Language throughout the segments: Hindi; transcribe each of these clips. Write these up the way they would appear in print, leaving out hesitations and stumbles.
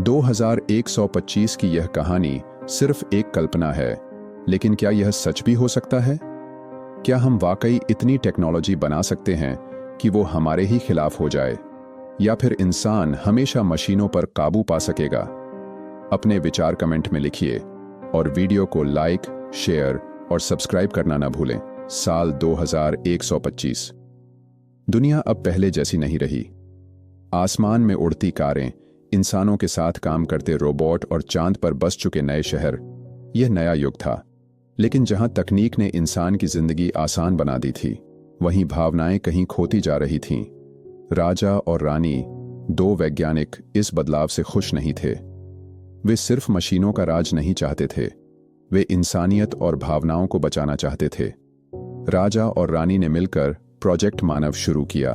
2125 की यह कहानी सिर्फ एक कल्पना है, लेकिन क्या यह सच भी हो सकता है? क्या हम वाकई इतनी टेक्नोलॉजी बना सकते हैं कि वो हमारे ही खिलाफ हो जाए, या फिर इंसान हमेशा मशीनों पर काबू पा सकेगा? अपने विचार कमेंट में लिखिए और वीडियो को लाइक, शेयर और सब्सक्राइब करना ना भूलें। साल 2125। दुनिया अब पहले जैसी नहीं रही। आसमान में उड़ती कारें, इंसानों के साथ काम करते रोबोट और चांद पर बस चुके नए शहर, यह नया युग था। लेकिन जहां तकनीक ने इंसान की जिंदगी आसान बना दी थी, वहीं भावनाएं कहीं खोती जा रही थीं। राजा और रानी, दो वैज्ञानिक, इस बदलाव से खुश नहीं थे। वे सिर्फ मशीनों का राज नहीं चाहते थे, वे इंसानियत और भावनाओं को बचाना चाहते थे। राजा और रानी ने मिलकर प्रोजेक्ट मानव शुरू किया,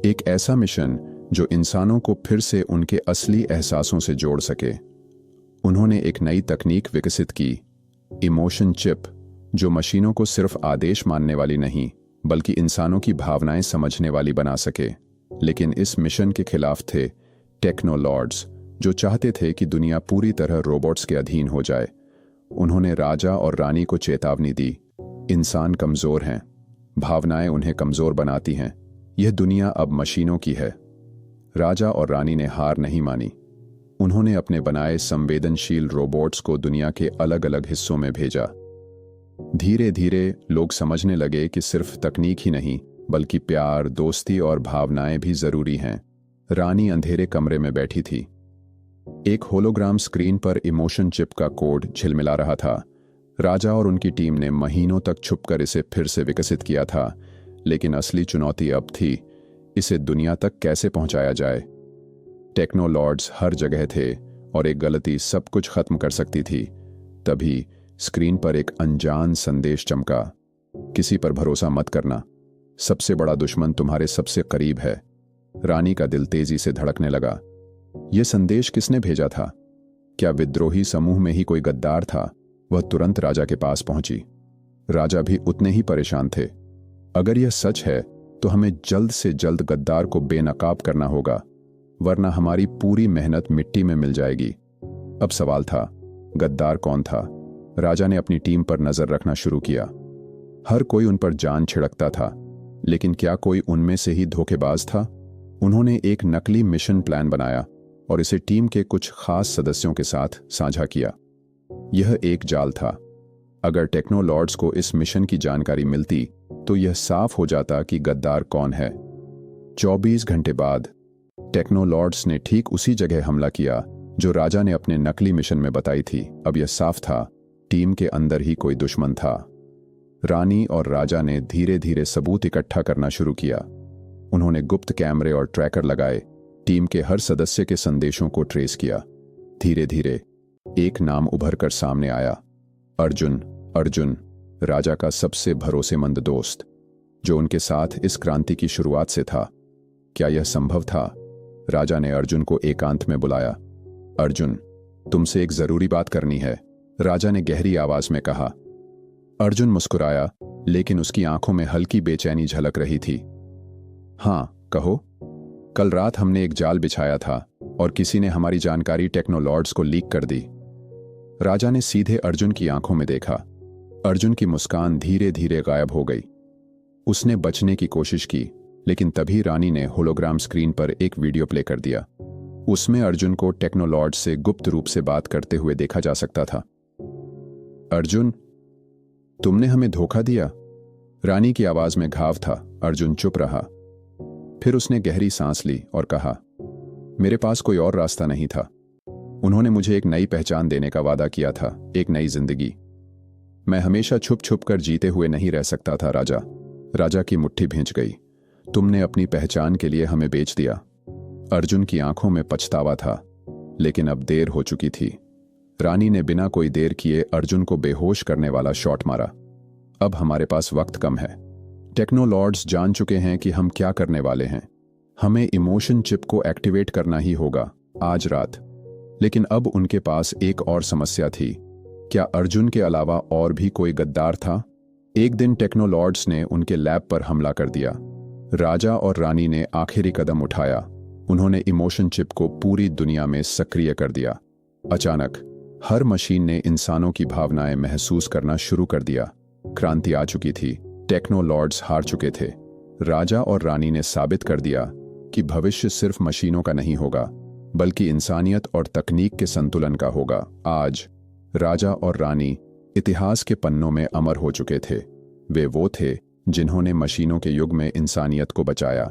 एक ऐसा मिशन जो इंसानों को फिर से उनके असली एहसासों से जोड़ सके। उन्होंने एक नई तकनीक विकसित की, इमोशन चिप, जो मशीनों को सिर्फ आदेश मानने वाली नहीं, बल्कि इंसानों की भावनाएं समझने वाली बना सके। लेकिन इस मिशन के खिलाफ थे टेक्नोलॉर्ड्स, जो चाहते थे कि दुनिया पूरी तरह रोबोट्स के अधीन हो जाए। उन्होंने राजा और रानी को चेतावनी दी, इंसान कमजोर हैं, भावनाएं उन्हें कमजोर बनाती हैं, यह दुनिया अब मशीनों की है। राजा और रानी ने हार नहीं मानी। उन्होंने अपने बनाए संवेदनशील रोबोट्स को दुनिया के अलग अलग हिस्सों में भेजा। धीरे धीरे लोग समझने लगे कि सिर्फ तकनीक ही नहीं, बल्कि प्यार, दोस्ती और भावनाएं भी जरूरी हैं। रानी अंधेरे कमरे में बैठी थी। एक होलोग्राम स्क्रीन पर इमोशन चिप का कोड झिलमिला रहा था। राजा और उनकी टीम ने महीनों तक छुपकर इसे फिर से विकसित किया था, लेकिन असली चुनौती अब थी, इसे दुनिया तक कैसे पहुंचाया जाए। टेक्नोलॉर्ड्स हर जगह थे और एक गलती सब कुछ खत्म कर सकती थी। तभी स्क्रीन पर एक अनजान संदेश चमका, किसी पर भरोसा मत करना, सबसे बड़ा दुश्मन तुम्हारे सबसे करीब है। रानी का दिल तेजी से धड़कने लगा। यह संदेश किसने भेजा था? क्या विद्रोही समूह में ही कोई गद्दार था? वह तुरंत राजा के पास पहुंची। राजा भी उतने ही परेशान थे। अगर यह सच है तो हमें जल्द से जल्द गद्दार को बेनकाब करना होगा, वरना हमारी पूरी मेहनत मिट्टी में मिल जाएगी। अब सवाल था, गद्दार कौन था? राजा ने अपनी टीम पर नजर रखना शुरू किया। हर कोई उन पर जान छिड़कता था, लेकिन क्या कोई उनमें से ही धोखेबाज था? उन्होंने एक नकली मिशन प्लान बनाया और इसे टीम के कुछ खास सदस्यों के साथ साझा किया। यह एक जाल था। अगर टेक्नोलॉर्ड्स को इस मिशन की जानकारी मिलती तो यह साफ हो जाता कि गद्दार कौन है। 24 घंटे बाद टेक्नोलॉर्ड्स ने ठीक उसी जगह हमला किया जो राजा ने अपने नकली मिशन में बताई थी। अब यह साफ था, टीम के अंदर ही कोई दुश्मन था। रानी और राजा ने धीरे धीरे सबूत इकट्ठा करना शुरू किया। उन्होंने गुप्त कैमरे और ट्रैकर लगाए, टीम के हर सदस्य के संदेशों को ट्रेस किया। धीरे धीरे एक नाम उभर कर सामने आया, अर्जुन। अर्जुन, राजा का सबसे भरोसेमंद दोस्त, जो उनके साथ इस क्रांति की शुरुआत से था। क्या यह संभव था? राजा ने अर्जुन को एकांत में बुलाया। अर्जुन, तुमसे एक जरूरी बात करनी है, राजा ने गहरी आवाज में कहा। अर्जुन मुस्कुराया, लेकिन उसकी आंखों में हल्की बेचैनी झलक रही थी। हाँ, कहो। कल रात हमने एक जाल बिछाया था और किसी ने हमारी जानकारी टेक्नोलॉर्ड्स को लीक कर दी। राजा ने सीधे अर्जुन की आंखों में देखा। अर्जुन की मुस्कान धीरे धीरे गायब हो गई। उसने बचने की कोशिश की, लेकिन तभी रानी ने होलोग्राम स्क्रीन पर एक वीडियो प्ले कर दिया। उसमें अर्जुन को टेक्नोलॉर्ड से गुप्त रूप से बात करते हुए देखा जा सकता था। अर्जुन, तुमने हमें धोखा दिया। रानी की आवाज में घाव था। अर्जुन चुप रहा। फिर उसने गहरी सांस ली और कहा, मेरे पास कोई और रास्ता नहीं था। उन्होंने मुझे एक नई पहचान देने का वादा किया था, एक नई जिंदगी। मैं हमेशा छुप छुप कर जीते हुए नहीं रह सकता था राजा। राजा की मुट्ठी भींच गई। तुमने अपनी पहचान के लिए हमें बेच दिया। अर्जुन की आंखों में पछतावा था, लेकिन अब देर हो चुकी थी। रानी ने बिना कोई देर किए अर्जुन को बेहोश करने वाला शॉट मारा। अब हमारे पास वक्त कम है। टेक्नोलॉर्ड्स जान चुके हैं कि हम क्या करने वाले हैं। हमें इमोशन चिप को एक्टिवेट करना ही होगा, आज रात। लेकिन अब उनके पास एक और समस्या थी। क्या अर्जुन के अलावा और भी कोई गद्दार था? एक दिन टेक्नोलॉर्ड्स ने उनके लैब पर हमला कर दिया। राजा और रानी ने आखिरी कदम उठाया। उन्होंने इमोशन चिप को पूरी दुनिया में सक्रिय कर दिया। अचानक हर मशीन ने इंसानों की भावनाएं महसूस करना शुरू कर दिया। क्रांति आ चुकी थी, टेक्नो लॉर्ड्स हार चुके थे। राजा और रानी ने साबित कर दिया कि भविष्य सिर्फ मशीनों का नहीं होगा, बल्कि इंसानियत और तकनीक के संतुलन का होगा। आज राजा और रानी इतिहास के पन्नों में अमर हो चुके थे। वे वो थे जिन्होंने मशीनों के युग में इंसानियत को बचाया।